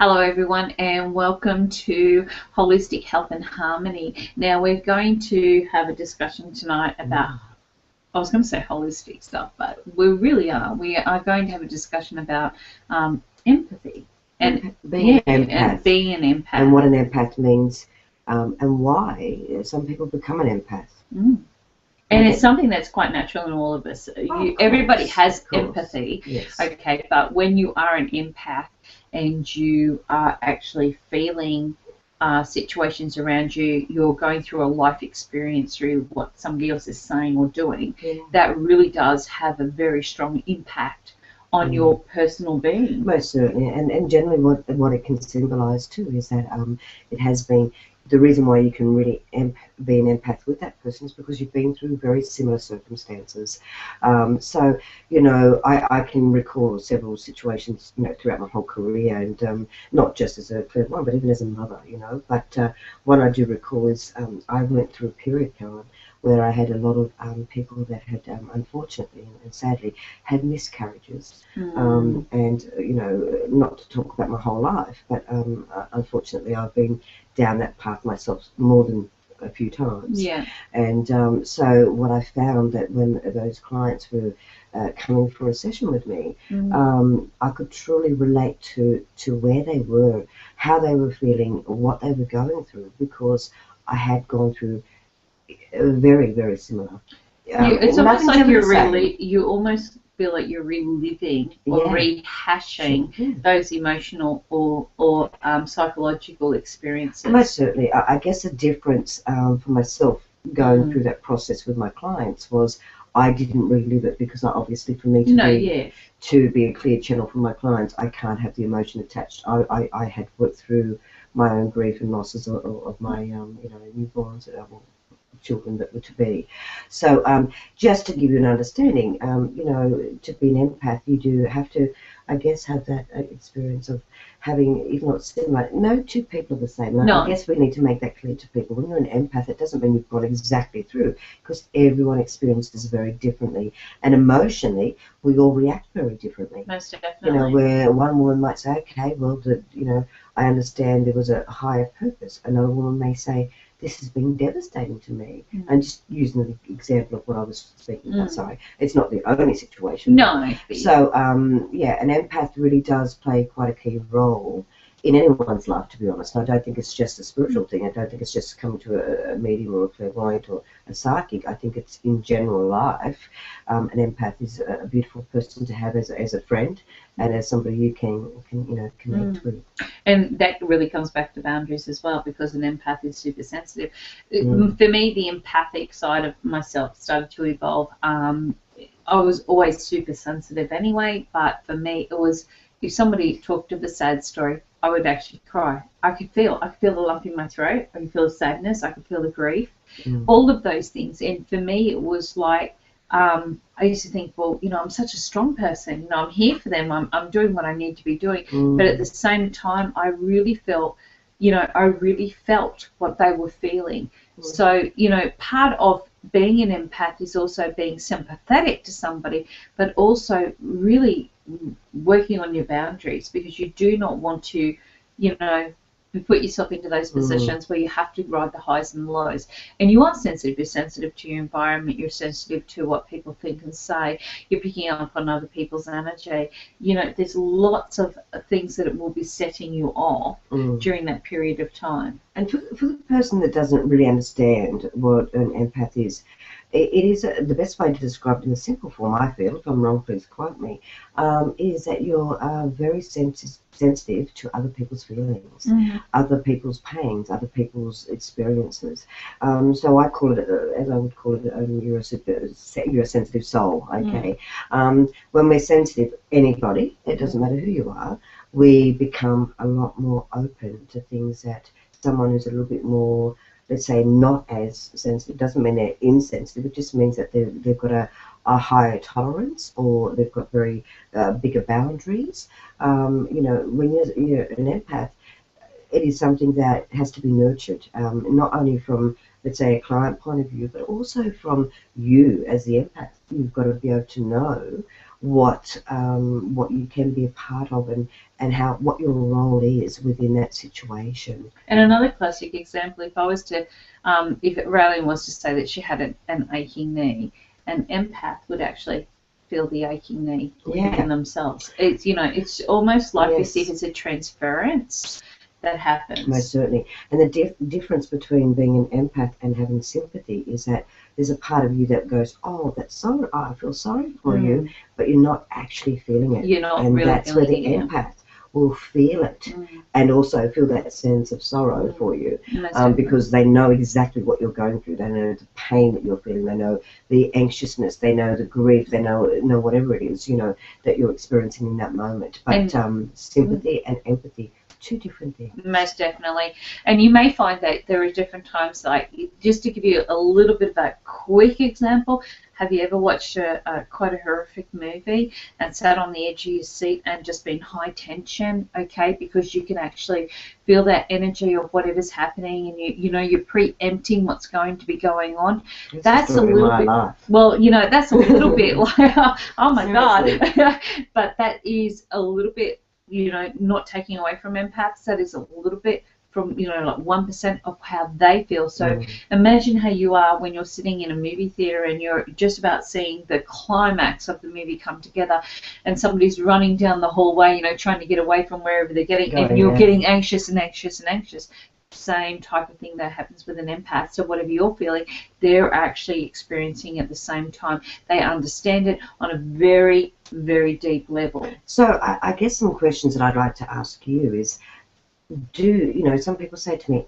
Hello everyone and welcome to Holistic Health and Harmony. Now we're going to have a discussion tonight about, I was going to say holistic stuff, but we really are. We are going to have a discussion about empathy and being an empath. And being an empath. And what an empath means and why some people become an empath. And it's something that's quite natural in all of us. Everybody has empathy, yes. Okay, but when you are an empath and you are actually feeling situations around you, you're going through a life experience through what somebody else is saying or doing, that really does have a very strong impact on your personal being. Most certainly, and generally what it can symbolise too is that it has been, the reason why you can really be an empath with that person is because you've been through very similar circumstances. So, you know, I can recall several situations, you know, throughout my whole career, and not just as a clairvoyant, but even as a mother, you know. But what I do recall is I went through a period, Carolyn, where I had a lot of people that had, unfortunately and sadly, had miscarriages. And, you know, not to talk about my whole life, but unfortunately I've been down that path myself more than a few times. Yeah. And so what I found that when those clients were coming for a session with me, I could truly relate to where they were, how they were feeling, what they were going through, because I had gone through very, very similar. It's almost like you almost feel like you're reliving or rehashing those emotional or psychological experiences. Most certainly. I guess the difference for myself going through that process with my clients was I didn't relive it, because obviously for me to be a clear channel for my clients, I can't have the emotion attached. I had worked through my own grief and losses of my you know, newborns, children that were to be. So just to give you an understanding, you know, to be an empath, you do have to, I guess, have that experience of having, even though it's similar, no two people are the same. I guess we need to make that clear to people. When you're an empath, it doesn't mean you've gone exactly through, because everyone experiences very differently. And emotionally, we all react very differently. Most definitely. You know, where one woman might say, okay, well, you know, I understand there was a higher purpose. Another woman may say, this has been devastating to me. And just using the example of what I was speaking about, sorry, it's not the only situation. No. So, yeah, an empath really does play quite a key role in anyone's life, to be honest. And I don't think it's just a spiritual thing. I don't think it's just coming to a medium or a clairvoyant or a psychic. I think it's in general life. An empath is a beautiful person to have as a friend and as somebody you can you know, connect with. And that really comes back to boundaries as well, because an empath is super sensitive. For me, the empathic side of myself started to evolve. I was always super sensitive anyway, but for me it was, if somebody talked of a sad story, I would actually cry. I could feel the lump in my throat. I could feel the sadness. I could feel the grief. All of those things. And for me, it was like, I used to think, well, you know, I'm such a strong person. You know, I'm here for them. I'm doing what I need to be doing. But at the same time, I really felt, you know, what they were feeling. So, you know, part of being an empath is also being sympathetic to somebody, but also really working on your boundaries, because you do not want to, you know, put yourself into those positions where you have to ride the highs and lows. And you are sensitive. You're sensitive to your environment. You're sensitive to what people think and say. You're picking up on other people's energy. You know, there's lots of things that it will be setting you off during that period of time. And for the person that doesn't really understand what an empath is, it is the best way to describe it in a simple form, I feel, if I'm wrong, please quote me, is that you're very sensitive to other people's feelings, other people's pains, other people's experiences. So I call it, as I would call it, you're a sensitive soul, okay? When we're sensitive, anybody, it doesn't matter who you are, we become a lot more open to things that someone who's a little bit more, let's say, not as sensitive, doesn't mean they're insensitive. It just means that they've got a higher tolerance, or they've got very bigger boundaries. You know, when you're an empath, it is something that has to be nurtured, not only from, let's say, a client point of view, but also from you as the empath. You've got to be able to know what you can be a part of, and how what your role is within that situation. And another classic example, if I was to, if Rayleen was to say that she had an aching knee, an empath would actually feel the aching knee within themselves. It's, you know, it's almost like as if it's a transference that happens. Most certainly. And the difference between being an empath and having sympathy is that there's a part of you that goes, oh, that's sorry, I feel sorry for you, but you're not actually feeling it. You're not and really that's where the feeling empath will feel it and also feel that sense of sorrow for you, because they know exactly what you're going through. They know the pain that you're feeling. They know the anxiousness. They know the grief. They know whatever it is, you know, that you're experiencing in that moment. But sympathy and empathy, two different things. Most definitely. And you may find that there are different times, like, just to give you a little bit of a quick example, have you ever watched quite a horrific movie and sat on the edge of your seat and just been high tension, okay, because you can actually feel that energy of whatever's happening, and you know you're preempting what's going to be going on? That's a little bit, well, you know, that's a little bit like, oh my God. But that is a little bit, you know, not taking away from empaths, that is a little bit from, you know, like 1% of how they feel. So imagine how you are when you're sitting in a movie theater and you're just about seeing the climax of the movie come together, and somebody's running down the hallway, you know, trying to get away from wherever they're getting, and you're getting anxious and anxious and anxious. Same type of thing that happens with an empath. So whatever you're feeling, they're actually experiencing at the same time. They understand it on a very, very deep level. So I guess some questions that I'd like to ask you is, you know, some people say to me,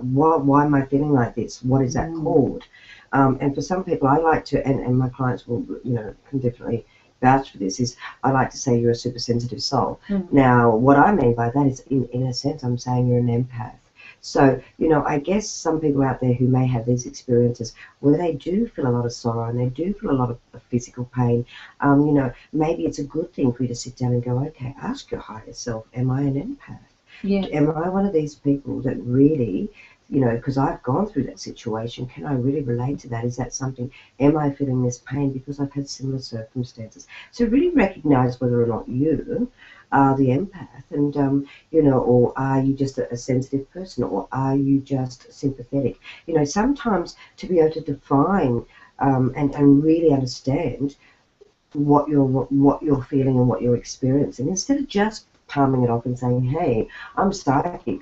why am I feeling like this? What is that called? And for some people, I like to, and my clients will, you know, can definitely vouch for this, is I like to say you're a super sensitive soul. Now, what I mean by that is, in a sense, I'm saying you're an empath. So, you know, I guess some people out there who may have these experiences where they do feel a lot of sorrow and they do feel a lot of physical pain, you know, maybe it's a good thing for you to sit down and go, okay, ask your higher self, am I an empath? Yeah. Am I one of these people that really, you know, because I've gone through that situation, can I really relate to that? Is that something, am I feeling this pain because I've had similar circumstances? So really recognize whether or not you are the empath, and, you know, or are you just a sensitive person, or are you just sympathetic? You know, sometimes to be able to define and really understand what you're feeling and what you're experiencing, instead of just palming it off and saying, hey, I'm psychic,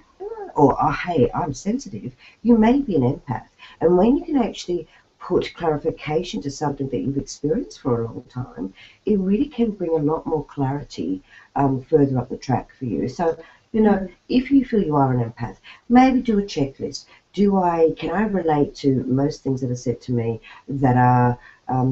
or oh, hey, I'm sensitive, you may be an empath. And when you can actually put clarification to something that you've experienced for a long time, it really can bring a lot more clarity further up the track for you. So, you know, if you feel you are an empath, maybe do a checklist. Can I relate to most things that are said to me that are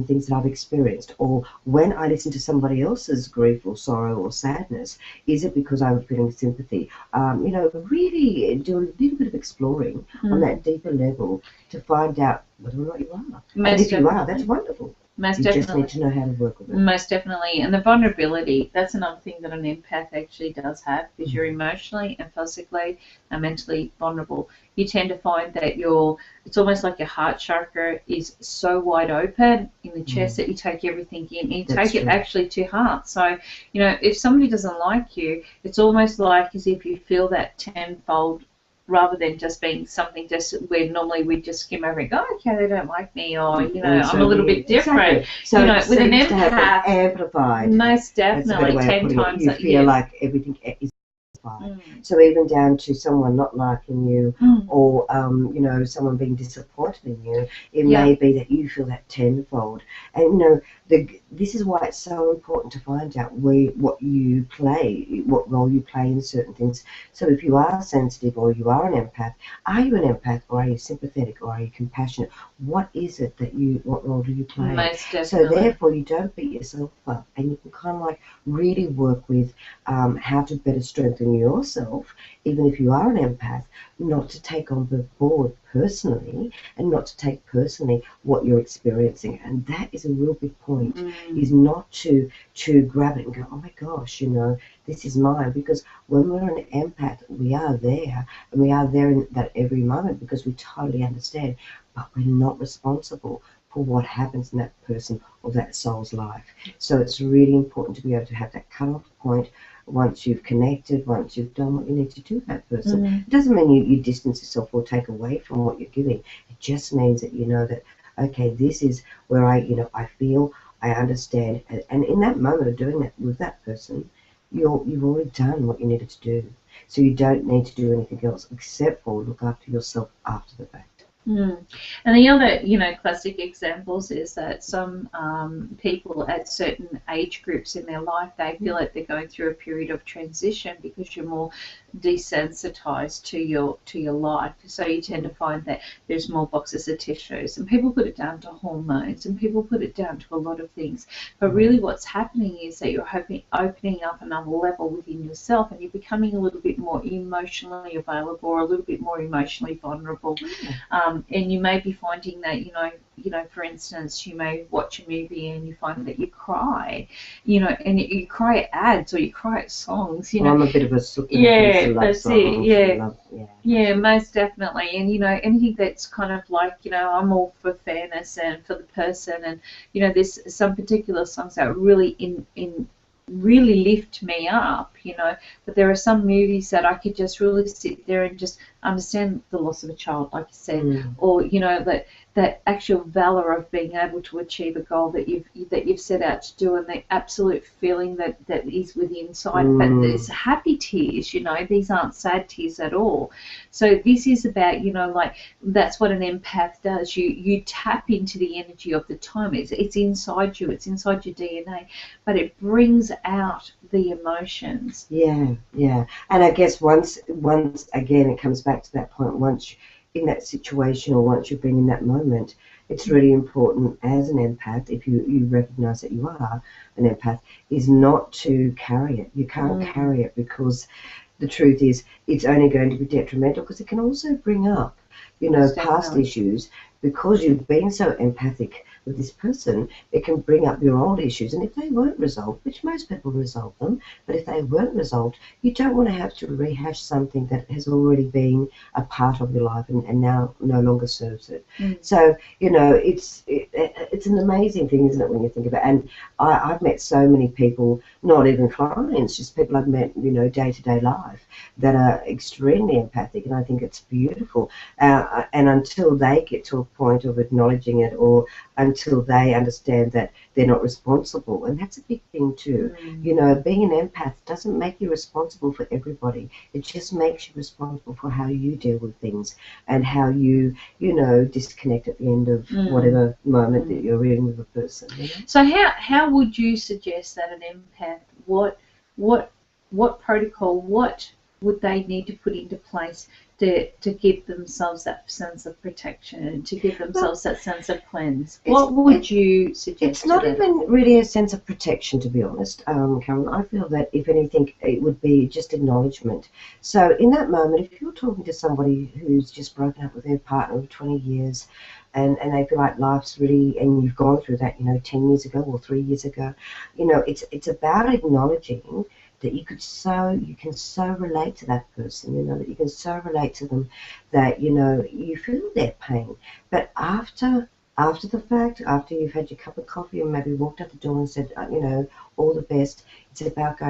things that I've experienced? Or when I listen to somebody else's grief or sorrow or sadness, is it because I'm feeling sympathy? You know, really do a little bit of exploring on that deeper level to find out whether or not you are. And if you are, that's wonderful. Most you definitely. just need to know how to work with it. Most definitely. And the vulnerability, that's another thing that an empath actually does have, is you're emotionally and physically and mentally vulnerable. You tend to find that it's almost like your heart chakra is so wide open in the chest that you take everything in. You take it actually to heart. So, you know, if somebody doesn't like you, it's almost like as if you feel that tenfold, rather than just being something just where normally we just skim over and go, okay, they don't like me, or, you know, I'm a little bit different. Exactly. So you know, with an empath, amplified. Most definitely, 10 times. You feel like everything is amplified. So even down to someone not liking you, or you know, someone being disappointed in you, it may be that you feel that tenfold. And you know, this is why it's so important to find out what you play, what role you play in certain things. So if you are sensitive or you are an empath, are you an empath, or are you sympathetic, or are you compassionate? What is it what role do you play? Most definitely. So therefore you don't beat yourself up, and you can kind of like really work with how to better strengthen yourself, even if you are an empath, not to take on the board personally, and not to take personally what you're experiencing. And that is a real big point, is not to grab it and go, oh my gosh, you know, this is mine. Because when we're an empath, we are there, and we are there in that every moment, because we totally understand, but we're not responsible for what happens in that person or that soul's life. So it's really important to be able to have that cut-off point once you've connected, once you've done what you need to do with that person. It doesn't mean you distance yourself or take away from what you're giving. It just means that you know that, okay, this is where I feel, I understand. And in that moment of doing that with that person, you've already done what you needed to do. So you don't need to do anything else except for look after yourself after the fact. And the other, classic examples is that some people at certain age groups in their life, they feel like they're going through a period of transition because you're more desensitized to your life. So you tend to find that there's more boxes of tissues, and people put it down to hormones, and people put it down to a lot of things. But really what's happening is that you're opening up another level within yourself, and you're becoming a little bit more emotionally available or a little bit more emotionally vulnerable. And you may be finding that, for instance, you may watch a movie and you find that you cry, and you cry at ads or you cry at songs, Well, I'm a bit of a sucker. Yeah, that's it, yeah, most definitely. And, anything that's kind of like, I'm all for fairness and for the person, and, there's some particular songs that really really lift me up, but there are some movies that I could just really sit there and just understand the loss of a child, like you said, or that actual valor of being able to achieve a goal that you've set out to do, and the absolute feeling that is within inside. But there's happy tears, these aren't sad tears at all. So this is about, that's what an empath does. You tap into the energy of the time. It's inside you. It's inside your DNA, but it brings out the emotions. Yeah. And I guess once again, it comes back to that point. Once in that situation, or once you've been in that moment, it's really important as an empath, if you recognize that you are an empath, is not to carry it. You can't carry it, because the truth is it's only going to be detrimental, because it can also bring up, past issues, because you've been so empathic with this person. It can bring up your old issues, and if they weren't resolved, which most people resolve them, but if they weren't resolved, you don't want to have to rehash something that has already been a part of your life and now no longer serves it. So it's an amazing thing, isn't it, when you think about it? And I've met so many people, not even clients, just people I've met day-to-day life, that are extremely empathic, and I think it's beautiful. And until they get to a point of acknowledging it, or until they understand that they're not responsible, and that's a big thing too. Being an empath doesn't make you responsible for everybody. It just makes you responsible for how you deal with things, and how you disconnect at the end of whatever moment that you're in with a person. So how would you suggest that an empath, what protocol, what would they need to put into place to give themselves that sense of protection, to give themselves that sense of cleanse? What would you suggest? It's not even really a sense of protection, to be honest, Carolyn. I feel that, if anything, it would be just acknowledgement. So in that moment, if you're talking to somebody who's just broken up with their partner of 20 years, and they feel like life's really, and you've gone through that, 10 years ago or 3 years ago, it's about acknowledging that you can so relate to that person, that you can so relate to them, that you feel their pain. But after the fact, after you've had your cup of coffee and maybe walked out the door and said, all the best, it's about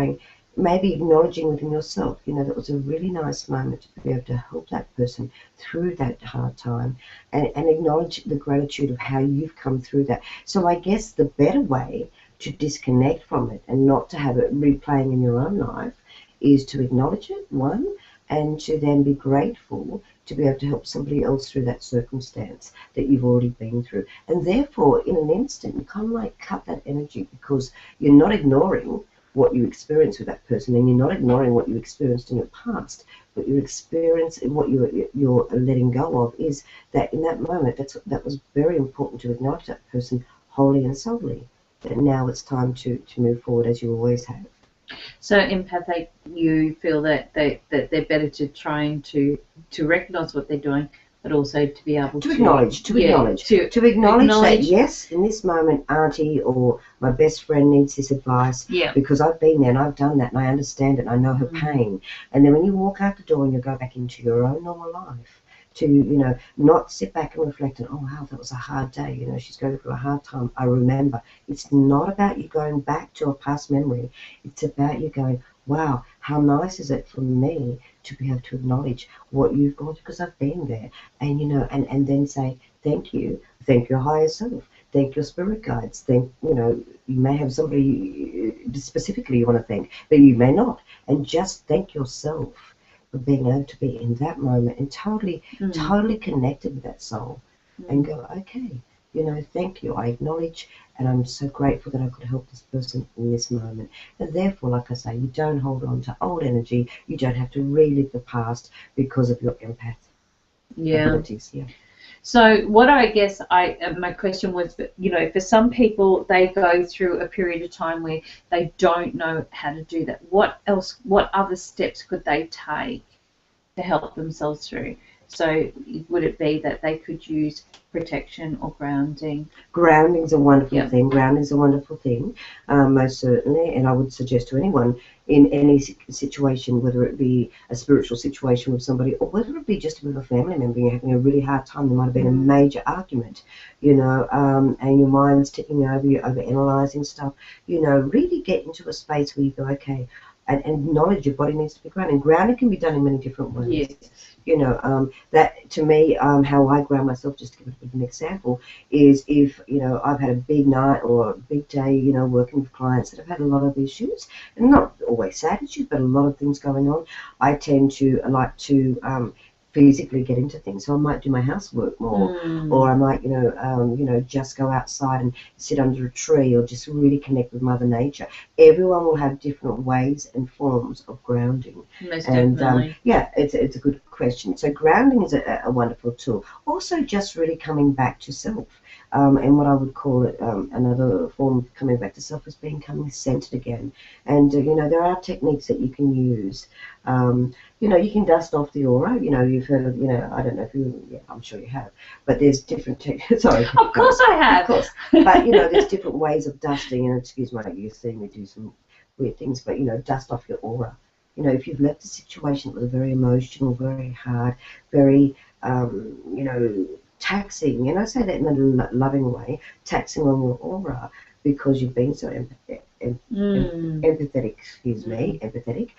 maybe acknowledging within yourself, that was a really nice moment to be able to help that person through that hard time, and acknowledge the gratitude of how you've come through that. So I guess the better way to disconnect from it and not to have it replaying in your own life is to acknowledge it, one, and to then be grateful to be able to help somebody else through that circumstance that you've already been through. And therefore, in an instant, you kind of cut that energy, because you're not ignoring what you experienced with that person, and you're not ignoring what you experienced in your past, but your experience and what you're letting go of is that in that moment, that was very important to acknowledge that person wholly and solely. That now it's time to move forward as you always have. So empathic, you feel that they're better to trying to recognise what they're doing, but also to be able to acknowledge that, yes, in this moment, Auntie or my best friend needs this advice, because I've been there and I've done that and I understand it and I know her pain. And then when you walk out the door and you go back into your own normal life, to, you know, not sit back and reflect and, oh, wow, that was a hard day. You know, she's going through a hard time. I remember. It's not about you going back to a past memory. It's about you going, wow, how nice is it for me to be able to acknowledge what you've gone through, because I've been there. And, you know, and then say, thank you. Thank your higher self. Thank your spirit guides. Thank, you know, you may have somebody specifically you want to thank, but you may not. And just thank yourself for being able to be in that moment and totally connected with that soul and go, okay, you know, thank you. I acknowledge, and I'm so grateful that I could help this person in this moment. And therefore, like I say, you don't hold on to old energy. You don't have to relive the past because of your empath abilities. Yeah. So what I guess my question was, you know, for some people, they go through a period of time where they don't know how to do that. What other steps could they take to help themselves through? So would it be that they could use protection or grounding? Grounding's a wonderful thing. Grounding's a wonderful thing, most certainly. And I would suggest to anyone in any situation, whether it be a spiritual situation with somebody or whether it be just with a family member, you're having a really hard time, there might have been a major argument, you know, and your mind's ticking over, you're overanalyzing stuff, you know, really get into a space where you go, okay, and acknowledge your body needs to be grounded. Grounding can be done in many different ways. Yes. You know, that to me, how I ground myself, just to give it an example, is if, you know, I've had a big night or a big day, you know, working with clients that have had a lot of issues, and not always sad issues, but a lot of things going on, I tend to like to physically get into things. So I might do my housework more, or I might, you know, just go outside and sit under a tree, or just really connect with Mother Nature. Everyone will have different ways and forms of grounding. Most definitely. Yeah, it's a good question. So grounding is a wonderful tool. Also, just really coming back to self. And what I would call it, another form of coming back to self, is becoming centered again. And, you know, there are techniques that you can use. You know, you can dust off the aura. You know, you've heard of, you know, I don't know if you, yeah, I'm sure you have, but there's different techniques. Sorry. Of course I have. Of course. But, you know, there's different ways of dusting, and excuse my, you've seen me do some weird things, but, you know, dust off your aura. You know, if you've left a situation that was very emotional, very hard, very, you know, taxing, and I say that in a loving way, taxing on your aura because you've been so empathetic, empathetic,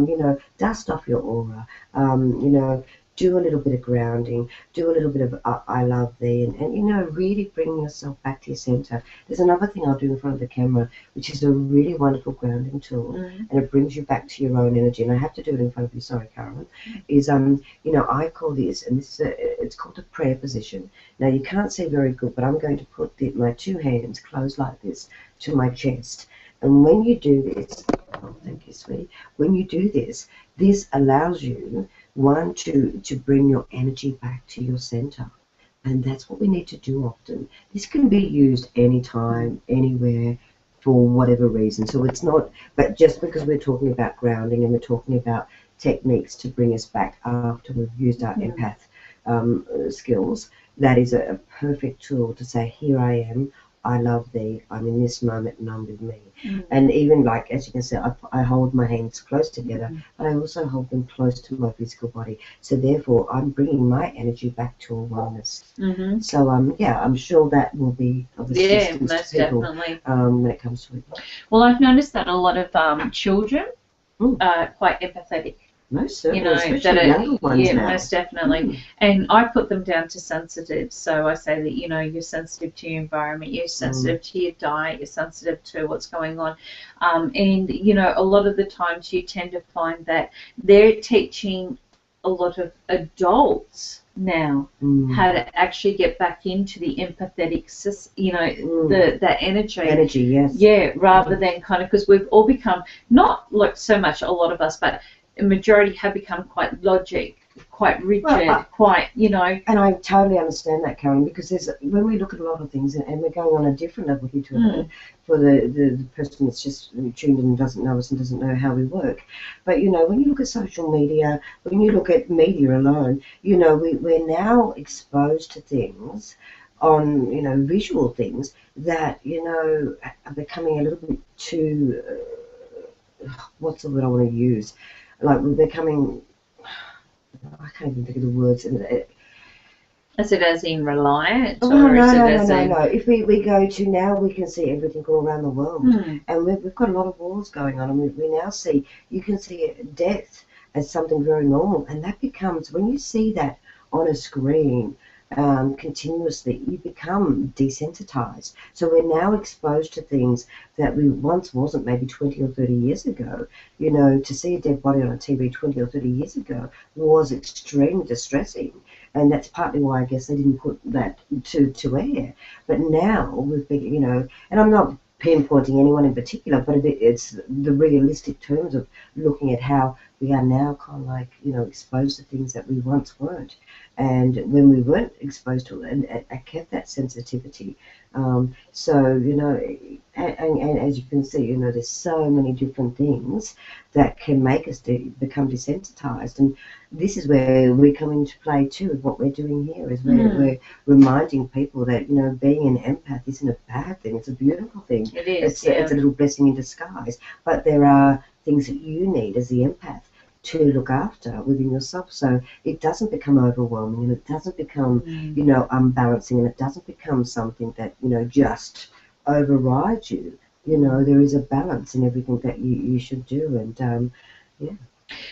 you know, dust off your aura, you know, do a little bit of grounding, do a little bit of I love thee, and you know, really bring yourself back to your center. There's another thing I'll do in front of the camera, which is a really wonderful grounding tool, and it brings you back to your own energy, and I have to do it in front of you, sorry, Carolyn, is, you know, I call this, and this is it's called a prayer position. Now, you can't see very good, but I'm going to put my two hands closed like this to my chest, and when you do this, oh, thank you, sweetie, when you do this, this allows you, one, to bring your energy back to your center. And that's what we need to do often. This can be used anytime, anywhere, for whatever reason. So it's not, but just because we're talking about grounding and we're talking about techniques to bring us back after we've used our empath skills, that is a perfect tool to say, here I am, I love thee, I'm in this moment and I'm with me. And even like, as you can see, I hold my hands close together, but I also hold them close to my physical body. So therefore, I'm bringing my energy back to a wellness. So, yeah, I'm sure that will be of assistance to people when it comes to it. Well, I've noticed that a lot of children are quite empathetic. Most certainly, you know, especially younger ones now. Most definitely. And I put them down to sensitive. So I say that, you know, you're sensitive to your environment, you're sensitive to your diet, you're sensitive to what's going on. And, you know, a lot of the times you tend to find that they're teaching a lot of adults now how to actually get back into the empathetic, you know, that energy. Energy, yes. Yeah, rather than kind of, because we've all become, not like so much a lot of us, but a majority have become quite logic, quite rigid, quite, you know. And I totally understand that, Carolyn, because there's, when we look at a lot of things, and we're going on a different level here to for the person that's just tuned in and doesn't know us and doesn't know how we work. But, you know, when you look at social media, when you look at media alone, you know, we're now exposed to things on, you know, visual things that, you know, are becoming a little bit too, what's the word I want to use? Like, we're becoming, I can't even think of the words. Is it as in reliant? Oh, or no, is it no, as no, in... no. If we go to now, we can see everything all around the world. And we've got a lot of wars going on. And we now see, you can see death as something very normal. And that becomes, when you see that on a screen continuously, you become desensitized. So we're now exposed to things that we once wasn't, maybe 20 or 30 years ago. You know, to see a dead body on a TV 20 or 30 years ago was extremely distressing. And that's partly why I guess they didn't put that to air. But now we've been, you know, and I'm not pinpointing anyone in particular, but it's the realistic terms of looking at how we are now kind of like, you know, exposed to things that we once weren't. And when we weren't exposed to it, and I kept that sensitivity. So, you know, and as you can see, you know, there's so many different things that can make us become desensitized. And this is where we come into play too. What we're doing here is we're reminding people that, you know, being an empath isn't a bad thing. It's a beautiful thing. It is. It's a little blessing in disguise. But there are things that you need as the empath to look after within yourself, so it doesn't become overwhelming, and it doesn't become, you know, unbalancing, and it doesn't become something that, you know, just overrides you. You know, there is a balance in everything that you should do, and yeah.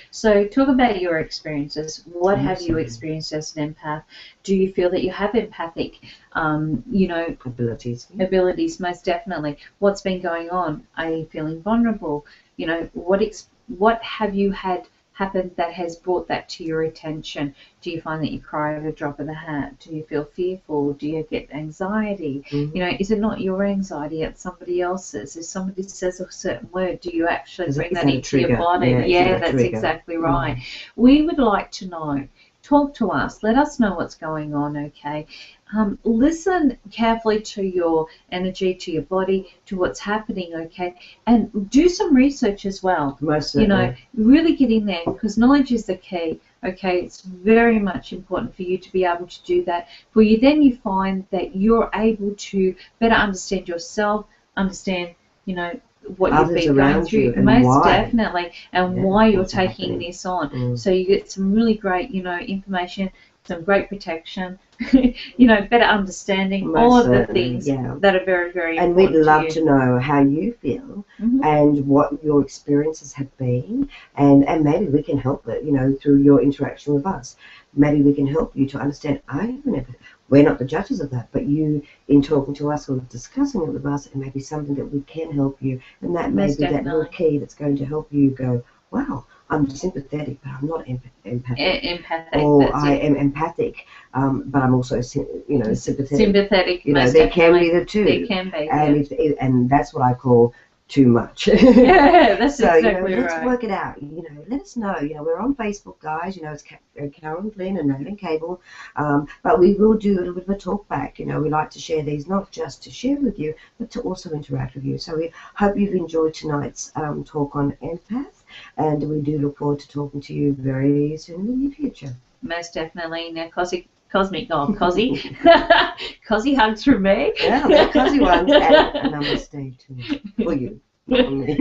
So talk about your experiences. What have you experienced as an empath? Do you feel that you have empathic, you know, abilities? Abilities, most definitely. What's been going on? Are you feeling vulnerable? You know, what have you had happen that has brought that to your attention? Do you find that you cry at a drop of the hat? Do you feel fearful? Do you get anxiety? You know, is it not your anxiety, it's somebody else's? If somebody says a certain word, do you actually bring that into your body? Yeah, that's exactly right. We would like to know. Talk to us. Let us know what's going on, okay? Listen carefully to your energy, to your body, to what's happening, okay? And do some research as well. You know, really get in there, because knowledge is the key, okay? It's very much important for you to be able to do that. For you, then you find that you're able to better understand yourself, understand, you know, what you've been going through, most definitely, and why you're taking this on. So you get some really great, you know, information, some great protection, you know, better understanding, all of the things that are very, very important. And we'd love to know how you feel and what your experiences have been, and maybe we can help it, you know, through your interaction with us. Maybe we can help you to understand. We're not the judges of that, but you, in talking to us or discussing it with us, it may be something that we can help you, and that may be that little key that's going to help you go, wow, I'm sympathetic, but I'm not empathic. Or I am empathic, but I'm also, you know, sympathetic. You know, there can be the two. There can be. And that's what I call too much. Yeah, that's so, exactly you know, let's work it out. You know, let us know. You know, we're on Facebook, guys. You know, it's Carolyn, Flynn, and Rayleen, Kable. But we will do a little bit of a talk back. You know, we like to share these not just to share with you, but to also interact with you. So we hope you've enjoyed tonight's talk on empath, and we do look forward to talking to you very soon in the near future. Most definitely. Now, Cosy hugs from me. Yeah, they're Cosy ones, and a namaste too for you, not for me.